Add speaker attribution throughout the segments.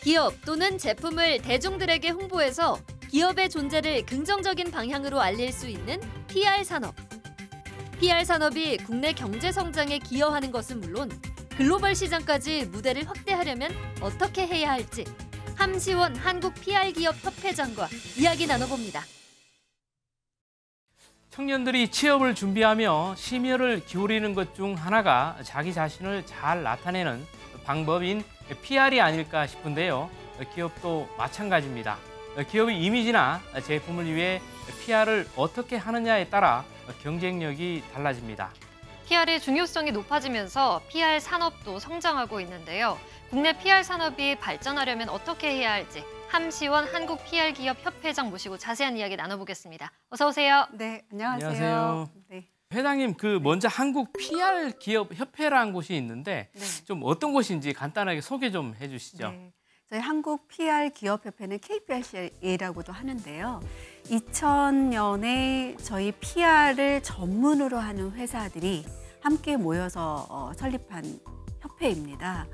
Speaker 1: 기업 또는 제품을 대중들에게 홍보해서 기업의 존재를 긍정적인 방향으로 알릴 수 있는 PR 산업. PR 산업이 국내 경제 성장에 기여하는 것은 물론 글로벌 시장까지 무대를 확대하려면 어떻게 해야 할지 함시원 한국 PR 기업 협회장과 이야기 나눠봅니다.
Speaker 2: 청년들이 취업을 준비하며 심혈을 기울이는 것 중 하나가 자기 자신을 잘 나타내는 방법인 PR이 아닐까 싶은데요. 기업도 마찬가지입니다. 기업의 이미지나 제품을 위해 PR을 어떻게 하느냐에 따라 경쟁력이 달라집니다.
Speaker 3: PR의 중요성이 높아지면서 PR 산업도 성장하고 있는데요. 국내 PR 산업이 발전하려면 어떻게 해야 할지 함시원 한국 PR 기업 협회장 모시고 자세한 이야기 나눠보겠습니다. 어서 오세요.
Speaker 4: 네, 안녕하세요.
Speaker 2: 안녕하세요.
Speaker 4: 네.
Speaker 2: 회장님, 먼저 한국 PR 기업 협회라는 곳이 있는데
Speaker 4: 네.
Speaker 2: 좀 어떤 곳인지 간단하게 소개 좀 해주시죠.
Speaker 4: 네. 저희 한국 PR 기업 협회는 KPRC라고도 하는데요. 2000년에 저희 PR을 전문으로 하는 회사들이 함께 모여서 설립한 협회입니다.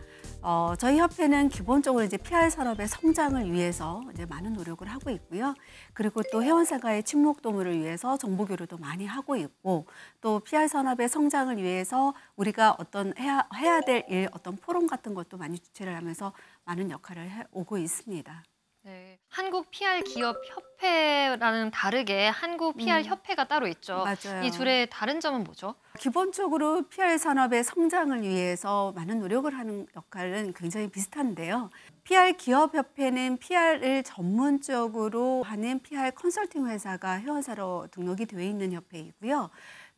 Speaker 4: 저희 협회는 기본적으로 이제 PR 산업의 성장을 위해서 이제 많은 노력을 하고 있고요. 그리고 또 회원사가의 친목 도모를 위해서 정보 교류도 많이 하고 있고, 또 PR 산업의 성장을 위해서 우리가 어떤 해야 될 일, 어떤 포럼 같은 것도 많이 주최를 하면서 많은 역할을 해오고 있습니다.
Speaker 3: 네, 한국 PR 기업 협회라는 다르게 한국 PR 협회가 따로 있죠.
Speaker 4: 맞아요.
Speaker 3: 이 둘의 다른 점은 뭐죠?
Speaker 4: 기본적으로 PR 산업의 성장을 위해서 많은 노력을 하는 역할은 굉장히 비슷한데요. PR 기업 협회는 PR을 전문적으로 하는 PR 컨설팅 회사가 회원사로 등록이 되어 있는 협회이고요.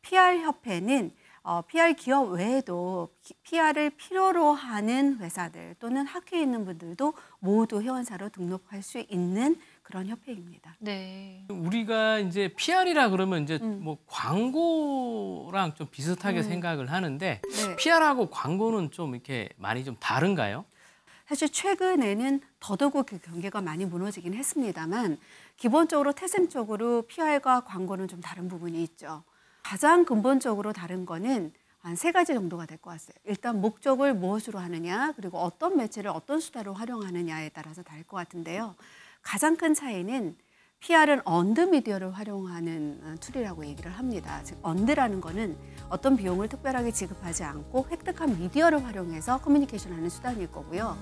Speaker 4: PR 협회는 PR 기업 외에도 PR을 필요로 하는 회사들 또는 학회에 있는 분들도 모두 회원사로 등록할 수 있는 그런 협회입니다.
Speaker 3: 네.
Speaker 2: 우리가 이제 PR이라 그러면 이제 뭐 광고랑 좀 비슷하게 생각을 하는데
Speaker 4: 네.
Speaker 2: PR하고 광고는 좀 이렇게 많이 좀 다른가요?
Speaker 4: 사실 최근에는 더더욱 그 경계가 많이 무너지긴 했습니다만 기본적으로 태생적으로 PR과 광고는 좀 다른 부분이 있죠. 가장 근본적으로 다른 거는 한 3가지 정도가 될 것 같아요. 일단 목적을 무엇으로 하느냐, 그리고 어떤 매체를 어떤 수단으로 활용하느냐에 따라서 다를 것 같은데요. 가장 큰 차이는 PR은 언드 미디어를 활용하는 툴이라고 얘기를 합니다. 즉 언드라는 거는 어떤 비용을 특별하게 지급하지 않고 획득한 미디어를 활용해서 커뮤니케이션하는 수단일 거고요.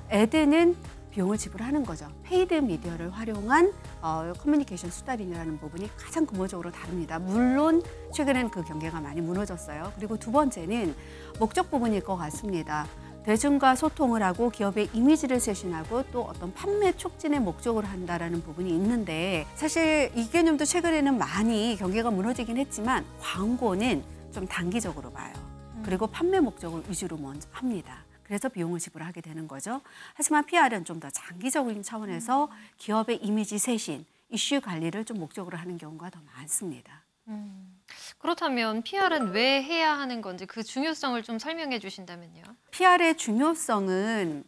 Speaker 4: 애드는 비용을 지불하는 거죠. 페이드 미디어를 활용한 커뮤니케이션 수단이라는 부분이 가장 근본적으로 다릅니다. 물론 최근에는 그 경계가 많이 무너졌어요. 그리고 두 번째는 목적 부분일 것 같습니다. 대중과 소통을 하고 기업의 이미지를 쇄신하고 또 어떤 판매 촉진의 목적으로 한다라는 부분이 있는데 사실 이 개념도 최근에는 많이 경계가 무너지긴 했지만 광고는 좀 단기적으로 봐요. 그리고 판매 목적을 위주로 먼저 합니다. 그래서 비용을 지불하게 되는 거죠. 하지만 PR은 좀 더 장기적인 차원에서 기업의 이미지 쇄신, 이슈 관리를 좀 목적으로 하는 경우가 더 많습니다.
Speaker 3: 그렇다면 PR은 왜 해야 하는 건지 그 중요성을 좀 설명해 주신다면요.
Speaker 4: PR의 중요성은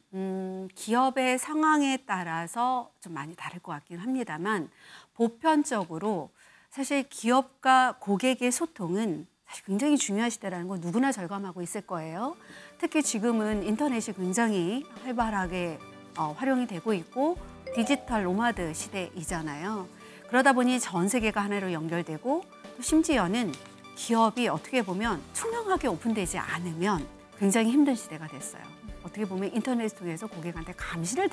Speaker 4: 기업의 상황에 따라서 좀 많이 다를 것 같긴 합니다만 보편적으로 사실 기업과 고객의 소통은 사실 굉장히 중요한 시대라는 건 누구나 절감하고 있을 거예요. 특히 지금은 인터넷이 굉장히 활발하게 활용이 되고 있고 디지털 노마드 시대이잖아요. 그러다 보니 전 세계가 하나로 연결되고 또 심지어는 기업이 어떻게 보면 투명하게 오픈되지 않으면 굉장히 힘든 시대가 됐어요. 어떻게 보면 인터넷을 통해서 고객한테 감시를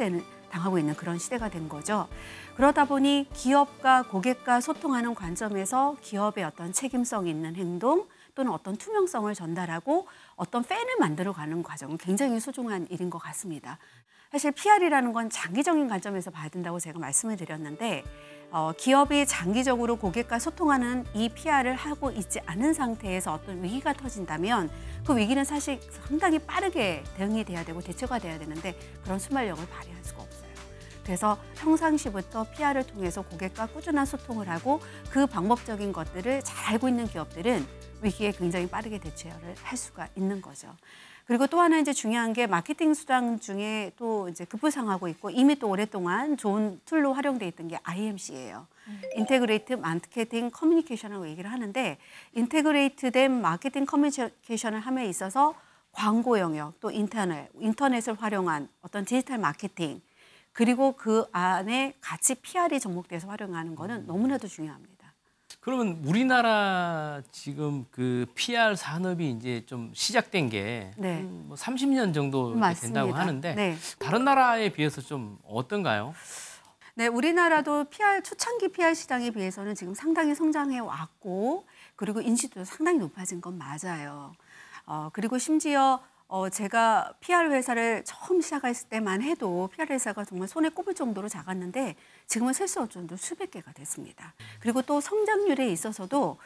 Speaker 4: 당하고 있는 그런 시대가 된 거죠. 그러다 보니 기업과 고객과 소통하는 관점에서 기업의 어떤 책임성 있는 행동 또는 어떤 투명성을 전달하고 어떤 팬을 만들어가는 과정은 굉장히 소중한 일인 것 같습니다. 사실 PR이라는 건 장기적인 관점에서 봐야 된다고 제가 말씀을 드렸는데 기업이 장기적으로 고객과 소통하는 이 PR을 하고 있지 않은 상태에서 어떤 위기가 터진다면 그 위기는 사실 상당히 빠르게 대응이 돼야 되고 대처가 돼야 되는데 그런 순발력을 발휘할 수가 없어요. 그래서 평상시부터 PR을 통해서 고객과 꾸준한 소통을 하고 그 방법적인 것들을 잘 알고 있는 기업들은 위기에 굉장히 빠르게 대처를 할 수가 있는 거죠. 그리고 또 하나 이제 중요한 게 마케팅 수단 중에 또 이제 급부상하고 있고 이미 또 오랫동안 좋은 툴로 활용돼 있던 게 IMC예요. 인테그레이트 마케팅 커뮤니케이션이라고 얘기를 하는데 인테그레이트된 마케팅 커뮤니케이션을 함에 있어서 광고 영역 또 인터넷을 활용한 어떤 디지털 마케팅 그리고 그 안에 같이 PR이 접목돼서 활용하는 거는 너무나도 중요합니다.
Speaker 2: 그러면 우리나라 지금 그 PR 산업이 이제 좀 시작된 게
Speaker 4: 네.
Speaker 2: 뭐 30년 정도 이렇게
Speaker 4: 맞습니다.
Speaker 2: 된다고 하는데
Speaker 4: 네.
Speaker 2: 다른 나라에 비해서 좀 어떤가요?
Speaker 4: 네, 우리나라도 초창기 PR 시장에 비해서는 지금 상당히 성장해 왔고, 그리고 인지도도 상당히 높아진 건 맞아요. 그리고 심지어 제가 PR 회사를 처음 시작했을 때만 해도 PR 회사가 정말 손에 꼽을 정도로 작았는데 지금은 셀 수 없을 정도로 수백 개가 됐습니다. 그리고 또 성장률에 있어서도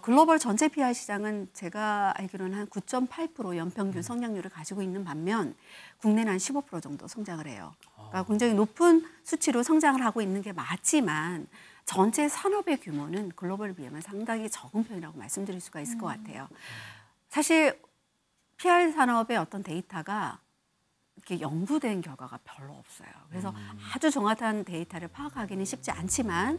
Speaker 4: 글로벌 전체 PR 시장은 제가 알기로는 한 9.8% 연평균 성장률을 가지고 있는 반면 국내는 한 15% 정도 성장을 해요. 그러니까 굉장히 높은 수치로 성장을 하고 있는 게 맞지만 전체 산업의 규모는 글로벌에 비하면 상당히 적은 편이라고 말씀드릴 수가 있을 것 같아요. 사실 PR 산업의 어떤 데이터가 이렇게 연구된 결과가 별로 없어요. 그래서 아주 정확한 데이터를 파악하기는 쉽지 않지만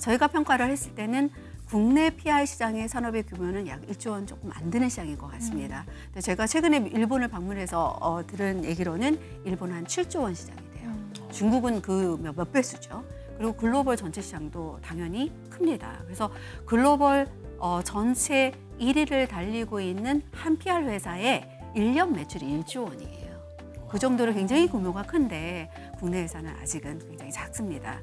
Speaker 4: 저희가 평가를 했을 때는 국내 PR 시장의 산업의 규모는 약 1조 원 조금 안 되는 시장인 것 같습니다. 근데 제가 최근에 일본을 방문해서 들은 얘기로는 일본은 한 7조 원 시장이 돼요. 중국은 그 몇 배수죠. 그리고 글로벌 전체 시장도 당연히 큽니다. 그래서 글로벌 전체 1위를 달리고 있는 한 PR 회사의 1년 매출이 1조 원이에요. 그 정도로 굉장히 규모가 큰데 국내 회사는 아직은 굉장히 작습니다.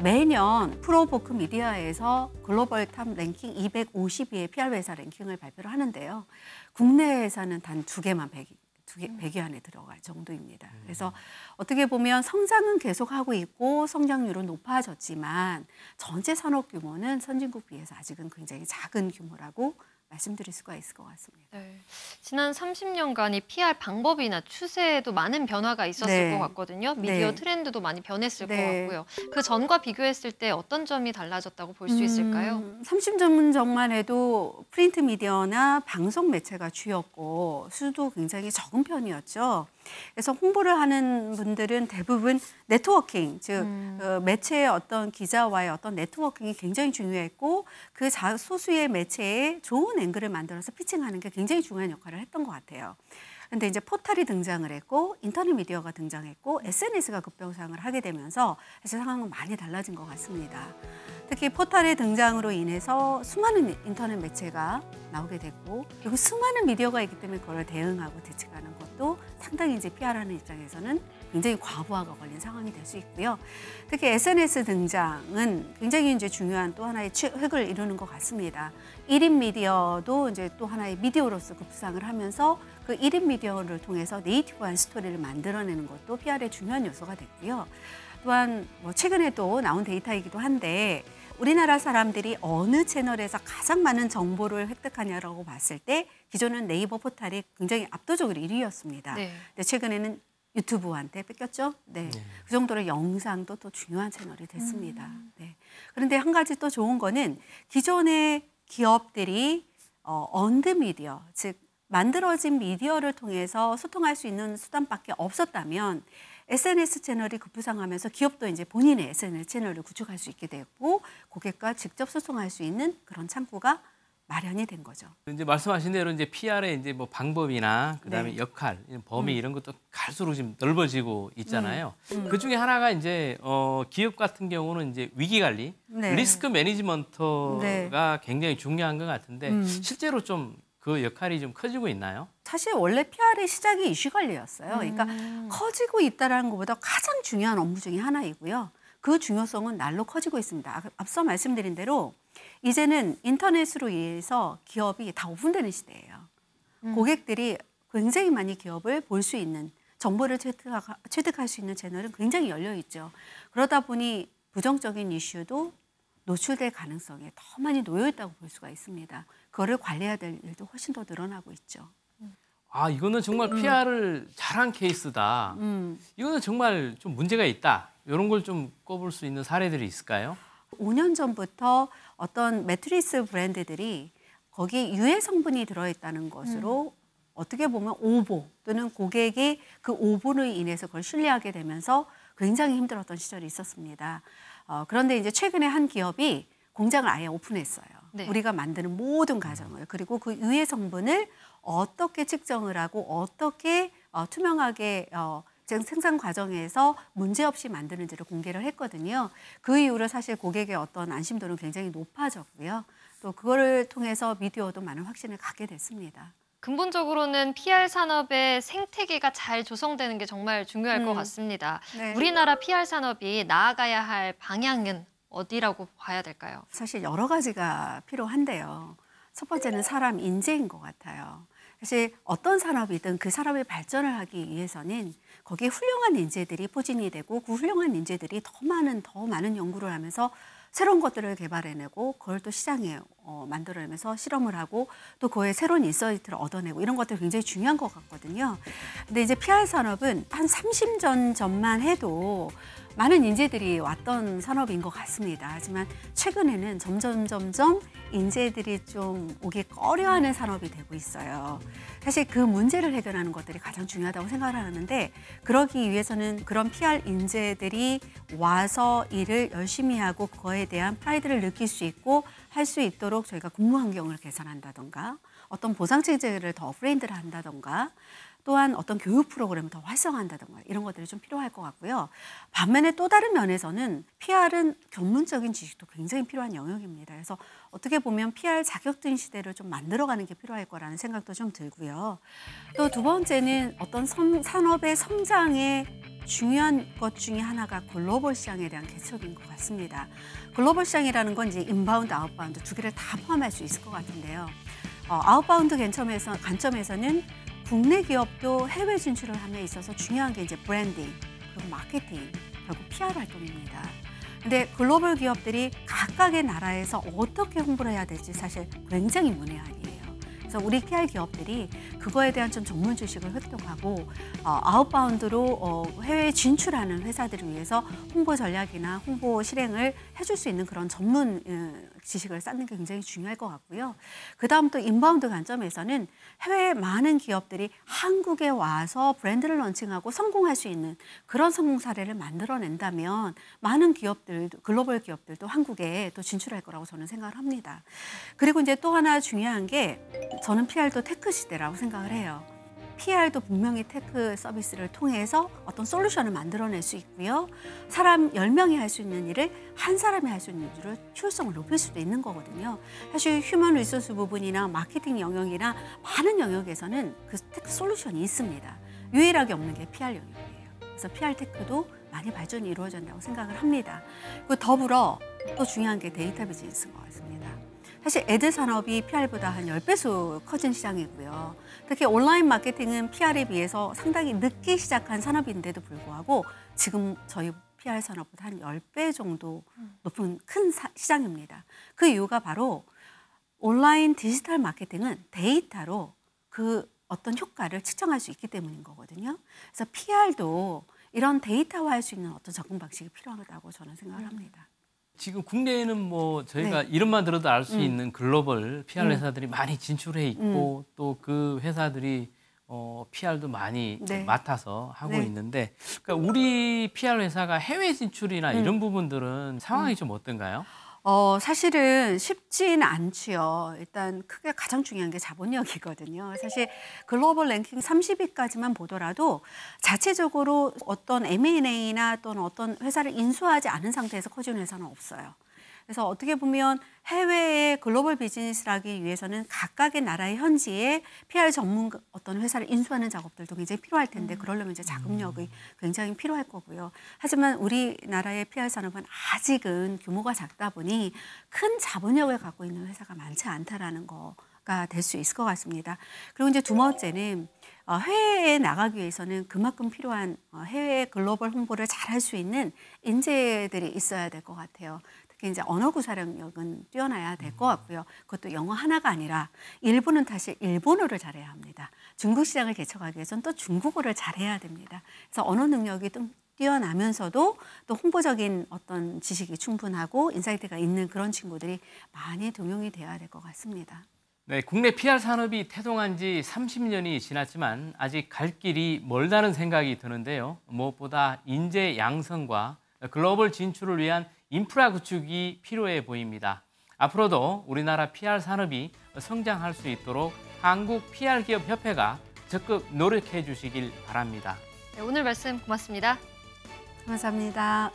Speaker 4: 매년 프로보크 미디어에서 글로벌 탑 랭킹 250위의 PR 회사 랭킹을 발표를 하는데요. 국내 회사는 단 2개만 100위 안에 들어갈 정도입니다. 그래서 어떻게 보면 성장은 계속하고 있고 성장률은 높아졌지만 전체 산업 규모는 선진국 비해서 아직은 굉장히 작은 규모라고 말씀드릴 수가 있을 것 같습니다.
Speaker 3: 네. 지난 30년간 이 PR 방법이나 추세에도 많은 변화가 있었을
Speaker 4: 네.
Speaker 3: 것 같거든요. 미디어
Speaker 4: 네.
Speaker 3: 트렌드도 많이 변했을 것
Speaker 4: 네.
Speaker 3: 같고요. 그 전과 비교했을 때 어떤 점이 달라졌다고 볼 수 있을까요?
Speaker 4: 30년 전만 해도 프린트 미디어나 방송 매체가 주였고 수도 굉장히 적은 편이었죠. 그래서 홍보를 하는 분들은 대부분 네트워킹, 즉 매체의 어떤 기자와의 어떤 네트워킹이 굉장히 중요했고 그 소수의 매체에 좋은 앵글을 만들어서 피칭하는 게 굉장히 중요한 역할을 했던 것 같아요. 근데 이제 포털이 등장을 했고 인터넷 미디어가 등장했고 SNS가 급변상을 하게 되면서 사실 상황은 많이 달라진 것 같습니다. 특히 포털의 등장으로 인해서 수많은 인터넷 매체가 나오게 됐고 그리고 수많은 미디어가 있기 때문에 그걸 대응하고 대책하는 것도 상당히 이제 PR하는 입장에서는 굉장히 과부하가 걸린 상황이 될 수 있고요. 특히 SNS 등장은 굉장히 이제 중요한 또 하나의 획을 이루는 것 같습니다. 1인 미디어도 이제 또 하나의 미디어로서 급부상을 하면서 그 1인 미디어를 통해서 네이티브한 스토리를 만들어내는 것도 PR의 중요한 요소가 됐고요. 또한 뭐 최근에도 나온 데이터이기도 한데 우리나라 사람들이 어느 채널에서 가장 많은 정보를 획득하냐라고 봤을 때 기존은 네이버 포털이 굉장히 압도적으로 1위였습니다.
Speaker 3: 네.
Speaker 4: 근데 최근에는 유튜브한테 뺏겼죠. 네. 그 정도로 영상도 또 중요한 채널이 됐습니다. 네. 그런데 한 가지 또 좋은 거는 기존의 기업들이 언드 미디어, 즉 만들어진 미디어를 통해서 소통할 수 있는 수단밖에 없었다면 SNS 채널이 급부상하면서 기업도 이제 본인의 SNS 채널을 구축할 수 있게 되고 고객과 직접 소통할 수 있는 그런 창구가 마련이 된 거죠.
Speaker 2: 이제 말씀하신 대로 이제 PR의 이제 뭐 방법이나 그다음에
Speaker 4: 네.
Speaker 2: 역할, 범위 이런 것도 갈수록 지금 넓어지고 있잖아요. 그 중에 하나가 이제 기업 같은 경우는 이제 위기 관리,
Speaker 4: 네.
Speaker 2: 리스크 매니지먼트가
Speaker 4: 네.
Speaker 2: 굉장히 중요한 것 같은데 실제로 좀 그 역할이 좀 커지고 있나요?
Speaker 4: 사실 원래 PR의 시작이 이슈 관리였어요. 그러니까 커지고 있다는 것보다 가장 중요한 업무 중에 하나이고요. 그 중요성은 날로 커지고 있습니다. 앞서 말씀드린 대로 이제는 인터넷으로 인해서 기업이 다 오픈되는 시대예요. 고객들이 굉장히 많이 기업을 볼 수 있는 정보를 취득할 수 있는 채널은 굉장히 열려 있죠. 그러다 보니 부정적인 이슈도 노출될 가능성에 더 많이 놓여 있다고 볼 수가 있습니다. 그거를 관리해야 될 일도 훨씬 더 늘어나고 있죠.
Speaker 2: 아, 이거는 정말 PR을 잘한 케이스다. 이거는 정말 좀 문제가 있다. 이런 걸 좀 꼽을 수 있는 사례들이 있을까요?
Speaker 4: 5년 전부터 어떤 매트리스 브랜드들이 거기에 유해 성분이 들어있다는 것으로 어떻게 보면 오보 또는 고객이 그 오보로 인해서 그걸 신뢰하게 되면서 굉장히 힘들었던 시절이 있었습니다. 그런데 이제 최근에 한 기업이 공장을 아예 오픈했어요.
Speaker 3: 네.
Speaker 4: 우리가 만드는 모든 과정을 그리고 그 유해 성분을 어떻게 측정을 하고 어떻게 투명하게 생산 과정에서 문제없이 만드는지를 공개를 했거든요. 그 이후로 사실 고객의 어떤 안심도는 굉장히 높아졌고요. 또 그거를 통해서 미디어도 많은 확신을 갖게 됐습니다.
Speaker 3: 근본적으로는 PR 산업의 생태계가 잘 조성되는 게 정말 중요할 것 같습니다.
Speaker 4: 네.
Speaker 3: 우리나라 PR 산업이 나아가야 할 방향은 어디라고 봐야 될까요?
Speaker 4: 사실 여러 가지가 필요한데요. 첫 번째는 사람 인재인 것 같아요. 사실 어떤 산업이든 그 산업의 발전을 하기 위해서는 거기에 훌륭한 인재들이 포진이 되고 그 훌륭한 인재들이 더 많은 연구를 하면서 새로운 것들을 개발해내고 그걸 또 시장에 만들어내면서 실험을 하고 또 그거에 새로운 인사이트를 얻어내고 이런 것들이 굉장히 중요한 것 같거든요. 근데 이제 PR 산업은 한 30년 전만 해도 많은 인재들이 왔던 산업인 것 같습니다. 하지만 최근에는 점점 인재들이 좀 오기 꺼려하는 산업이 되고 있어요. 사실 그 문제를 해결하는 것들이 가장 중요하다고 생각을 하는데 그러기 위해서는 그런 PR 인재들이 와서 일을 열심히 하고 그거에 대한 프라이드를 느낄 수 있고 할 수 있도록 저희가 근무 환경을 개선한다던가 어떤 보상 체제를 더 업그레이드를 한다던가 또한 어떤 교육 프로그램을 더 활성화한다던가 이런 것들이 좀 필요할 것 같고요. 반면에 또 다른 면에서는 PR은 전문적인 지식도 굉장히 필요한 영역입니다. 그래서 어떻게 보면 PR 자격증 시대를 좀 만들어가는 게 필요할 거라는 생각도 좀 들고요. 또 두 번째는 어떤 산업의 성장에 중요한 것 중에 하나가 글로벌 시장에 대한 개척인 것 같습니다. 글로벌 시장이라는 건 이제 인바운드, 아웃바운드 두 개를 다 포함할 수 있을 것 같은데요. 아웃바운드 관점에서는 국내 기업도 해외 진출을 함에 있어서 중요한 게 이제 브랜딩, 그리고 마케팅, 결국 PR 활동입니다. 근데 글로벌 기업들이 각각의 나라에서 어떻게 홍보를 해야 될지 사실 굉장히 문외한이에요. 그래서 우리 PR 기업들이 그거에 대한 좀 전문 지식을 획득하고 아웃바운드로 해외에 진출하는 회사들을 위해서 홍보 전략이나 홍보 실행을 해줄 수 있는 그런 전문 지식을 쌓는 게 굉장히 중요할 것 같고요. 그다음 또 인바운드 관점에서는 해외의 많은 기업들이 한국에 와서 브랜드를 런칭하고 성공할 수 있는 그런 성공 사례를 만들어낸다면 많은 기업들, 글로벌 기업들도 한국에 또 진출할 거라고 저는 생각을 합니다. 그리고 이제 또 하나 중요한 게 저는 PR도 테크 시대라고 생각을 해요. PR도 분명히 테크 서비스를 통해서 어떤 솔루션을 만들어낼 수 있고요. 사람 10명이 할 수 있는 일을 한 사람이 할 수 있는 일을 효율성을 높일 수도 있는 거거든요. 사실 휴먼 리소스 부분이나 마케팅 영역이나 많은 영역에서는 그 테크 솔루션이 있습니다. 유일하게 없는 게 PR 영역이에요. 그래서 PR 테크도 많이 발전이 이루어진다고 생각을 합니다. 그리고 더불어 또 중요한 게 데이터 비즈니스인 것 같습니다. 사실 애드 산업이 PR보다 한 10배수 커진 시장이고요. 특히 온라인 마케팅은 PR에 비해서 상당히 늦게 시작한 산업인데도 불구하고 지금 저희 PR 산업보다 한 10배 정도 높은 큰 시장입니다. 그 이유가 바로 온라인 디지털 마케팅은 데이터로 그 어떤 효과를 측정할 수 있기 때문인 거거든요. 그래서 PR도 이런 데이터화할 수 있는 어떤 접근 방식이 필요하다고 저는 생각을 합니다.
Speaker 2: 지금 국내에는 뭐 저희가 이름만 들어도 알 수 있는 글로벌 PR 회사들이 많이 진출해 있고 또 그 회사들이 PR도 많이 맡아서 하고 있는데 그러니까 우리 PR 회사가 해외 진출이나 이런 부분들은 상황이 좀 어떤가요?
Speaker 4: 사실은 쉽진 않지요. 일단 크게 가장 중요한 게 자본력이거든요. 사실 글로벌 랭킹 30위까지만 보더라도 자체적으로 어떤 M&A나 또는 어떤 회사를 인수하지 않은 상태에서 커지는 회사는 없어요. 그래서 어떻게 보면 해외의 글로벌 비즈니스를 하기 위해서는 각각의 나라의 현지에 PR 전문 어떤 회사를 인수하는 작업들도 굉장히 필요할 텐데 그러려면 이제 자금력이 굉장히 필요할 거고요. 하지만 우리나라의 PR 산업은 아직은 규모가 작다 보니 큰 자본력을 갖고 있는 회사가 많지 않다라는 거가 될 수 있을 것 같습니다. 그리고 이제 두 번째는 해외에 나가기 위해서는 그만큼 필요한 해외 글로벌 홍보를 잘할 수 있는 인재들이 있어야 될 것 같아요. 특히 이제 언어 구사력은 뛰어나야 될 것 같고요. 그것도 영어 하나가 아니라 일본은 사실 일본어를 잘해야 합니다. 중국 시장을 개척하기 위해서는 또 중국어를 잘해야 됩니다. 그래서 언어 능력이 좀 뛰어나면서도 또 홍보적인 어떤 지식이 충분하고 인사이트가 있는 그런 친구들이 많이 등용이 돼야 될 것 같습니다.
Speaker 2: 네, 국내 PR 산업이 태동한 지 30년이 지났지만 아직 갈 길이 멀다는 생각이 드는데요. 무엇보다 인재 양성과 글로벌 진출을 위한 인프라 구축이 필요해 보입니다. 앞으로도 우리나라 PR 산업이 성장할 수 있도록 한국 PR 기업 협회가 적극 노력해 주시길 바랍니다.
Speaker 3: 네, 오늘 말씀 고맙습니다.
Speaker 4: 감사합니다.